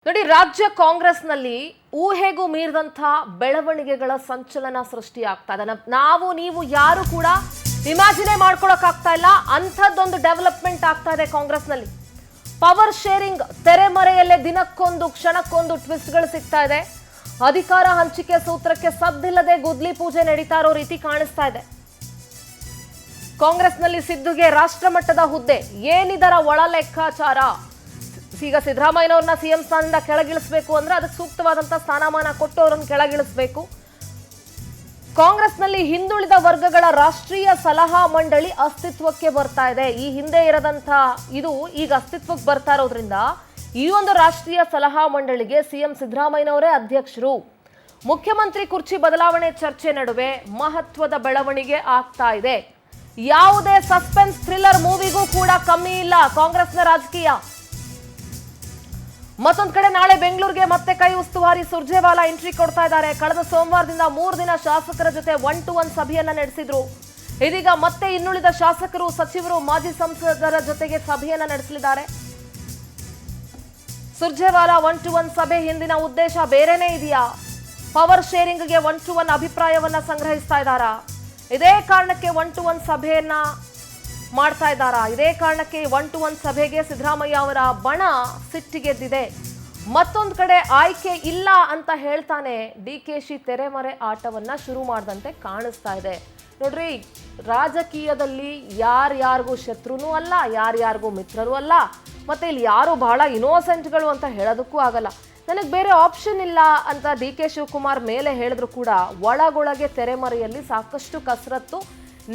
ನೋಡಿ, ರಾಜ್ಯ ಕಾಂಗ್ರೆಸ್ನಲ್ಲಿ ಊಹೆಗೂ ಮೀರಿದಂತ ಬೆಳವಣಿಗೆಗಳ ಸಂಚಲನ ಸೃಷ್ಟಿಯಾಗ್ತಾ ಇದೆ. ನಾವು ನೀವು ಯಾರು ಕೂಡ ಇಮ್ಯಾಜಿನೇ ಮಾಡ್ಕೊಳ್ಳೋಕೆ ಆಗ್ತಾ ಇಲ್ಲ. ಅಂಥದ್ದೊಂದು ಡೆವಲಪ್ಮೆಂಟ್ ಆಗ್ತಾ ಇದೆ ಕಾಂಗ್ರೆಸ್ನಲ್ಲಿ. ಪವರ್ ಶೇರಿಂಗ್ ತೆರೆಮರೆಯಲ್ಲೇ ದಿನಕ್ಕೊಂದು ಕ್ಷಣಕ್ಕೊಂದು ಟ್ವಿಸ್ಟ್ಗಳು ಸಿಗ್ತಾ ಇದೆ. ಅಧಿಕಾರ ಹಂಚಿಕೆ ಸೂತ್ರಕ್ಕೆ ಸದ್ದಿಲ್ಲದೆ ಗುದ್ಲಿ ಪೂಜೆ ನಡೀತಾ ಇರೋ ರೀತಿ ಕಾಣಿಸ್ತಾ ಇದೆ. ಕಾಂಗ್ರೆಸ್ನಲ್ಲಿ ಸಿದ್ದುಗೆ ರಾಷ್ಟ್ರಮಟ್ಟದ ಹುದ್ದೆ, ಏನಿದರ ಒಳ ಲೆಕ್ಕಾಚಾರ? ಈಗ ಸಿದ್ದರಾಮಯ್ಯನವ್ರನ್ನ ಸಿಎಂ ಸ್ಥಾನದಿಂದ ಕೆಳಗಿಳಿಸಬೇಕು ಅಂದ್ರೆ ಅದಕ್ಕೆ ಸೂಕ್ತವಾದಂತಹ ಸ್ಥಾನಮಾನ ಕೊಟ್ಟು ಅವರನ್ನು ಕೆಳಗಿಳಿಸಬೇಕು. ಕಾಂಗ್ರೆಸ್ನಲ್ಲಿ ಹಿಂದುಳಿದ ವರ್ಗಗಳ ರಾಷ್ಟ್ರೀಯ ಸಲಹಾ ಮಂಡಳಿ ಅಸ್ತಿತ್ವಕ್ಕೆ ಬರ್ತಾ ಇದೆ. ಈ ಹಿಂದೆ ಇರದಂತ ಇದು ಈಗ ಅಸ್ತಿತ್ವಕ್ಕೆ ಬರ್ತಾ ಇರೋದ್ರಿಂದ ಈ ಒಂದು ರಾಷ್ಟ್ರೀಯ ಸಲಹಾ ಮಂಡಳಿಗೆ ಸಿಎಂ ಸಿದ್ದರಾಮಯ್ಯನವರೇ ಅಧ್ಯಕ್ಷರು. ಮುಖ್ಯಮಂತ್ರಿ ಕುರ್ಚಿ ಬದಲಾವಣೆ ಚರ್ಚೆ ನಡುವೆ ಮಹತ್ವದ ಬೆಳವಣಿಗೆ ಆಗ್ತಾ ಇದೆ. ಯಾವುದೇ ಸಸ್ಪೆನ್ಸ್ ಥ್ರಿಲ್ಲರ್ ಮೂವಿಗೂ ಕೂಡ ಕಮ್ಮಿ ಇಲ್ಲ ಕಾಂಗ್ರೆಸ್ನ ರಾಜಕೀಯ. ಮತ್ತೊಂದು ಕಡೆ ನಾಳೆ ಬೆಂಗಳೂರಿಗೆ ಮತ್ತೆ ಕೈ ಉಸ್ತುವಾರಿ ಸುರ್ಜೇವಾಲಾ ಎಂಟ್ರಿ ಕೊಡ್ತಾ ಇದ್ದಾರೆ. ಕಳೆದ ಸೋಮವಾರದಿಂದ 3 ದಿನ ಶಾಸಕರ ಜೊತೆ 1-to-1 ಸಭೆಯನ್ನ ನಡೆಸಿದ್ರು. ಇದೀಗ ಮತ್ತೆ ಇನ್ನುಳಿದ ಶಾಸಕರು, ಸಚಿವರು, ಮಾಜಿ ಸಂಸದರ ಜೊತೆಗೆ ಸಭೆಯನ್ನ ನಡೆಸಲಿದ್ದಾರೆ. ಸುರ್ಜೇವಾಲಾ 1-to-1 ಸಭೆ ಹಿಂದಿನ ಉದ್ದೇಶ ಬೇರೆನೇ ಇದೆಯಾ? ಪವರ್ ಶೇರಿಂಗ್ಗೆ 1-to-1 ಅಭಿಪ್ರಾಯವನ್ನ ಸಂಗ್ರಹಿಸ್ತಾ ಇದ್ದಾರಾ? ಇದೇ ಕಾರಣಕ್ಕೆ 1-to-1 ಸಭೆಯನ್ನ ಮಾಡ್ತಾ ಇದ್ದಾರಾ? ಇದೇ ಕಾರಣಕ್ಕೆ 1-to-1 ಸಭೆಗೆ ಸಿದ್ದರಾಮಯ್ಯ ಅವರ ಬಣ ಸಿಟ್ಟಿಗೆದ್ದಿದೆ. ಮತ್ತೊಂದು ಕಡೆ ಆಯ್ಕೆ ಇಲ್ಲ ಅಂತ ಹೇಳ್ತಾನೆ ಡಿಕೆಶಿ ತೆರೆಮರೆ ಆಟವನ್ನ ಶುರು ಮಾಡಿದಂತೆ ಕಾಣಿಸ್ತಾ ಇದೆ. ನೋಡ್ರಿ, ರಾಜಕೀಯದಲ್ಲಿ ಯಾರ್ಯಾರಿಗೂ ಶತ್ರುನೂ ಅಲ್ಲ, ಯಾರ್ಯಾರಿಗೂ ಮಿತ್ರರೂ ಅಲ್ಲ. ಮತ್ತೆ ಇಲ್ಲಿ ಯಾರು ಬಹಳ ಇನೋಸೆಂಟ್ಗಳು ಅಂತ ಹೇಳೋದಕ್ಕೂ ಆಗಲ್ಲ. ನನಗೆ ಬೇರೆ ಆಪ್ಷನ್ ಇಲ್ಲ ಅಂತ ಡಿ.ಕೆ. ಶಿವಕುಮಾರ್ ಮೇಲೆ ಹೇಳಿದ್ರು ಕೂಡ ಒಳಗೊಳಗೆ ತೆರೆಮರೆಯಲ್ಲಿ ಸಾಕಷ್ಟು ಕಸರತ್ತು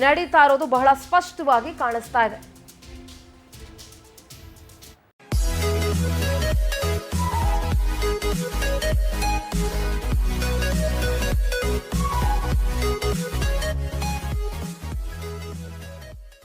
ನಡೀತಾ ಇರೋದು ಬಹಳ ಸ್ಪಷ್ಟವಾಗಿ ಕಾಣಿಸ್ತಾ ಇದೆ.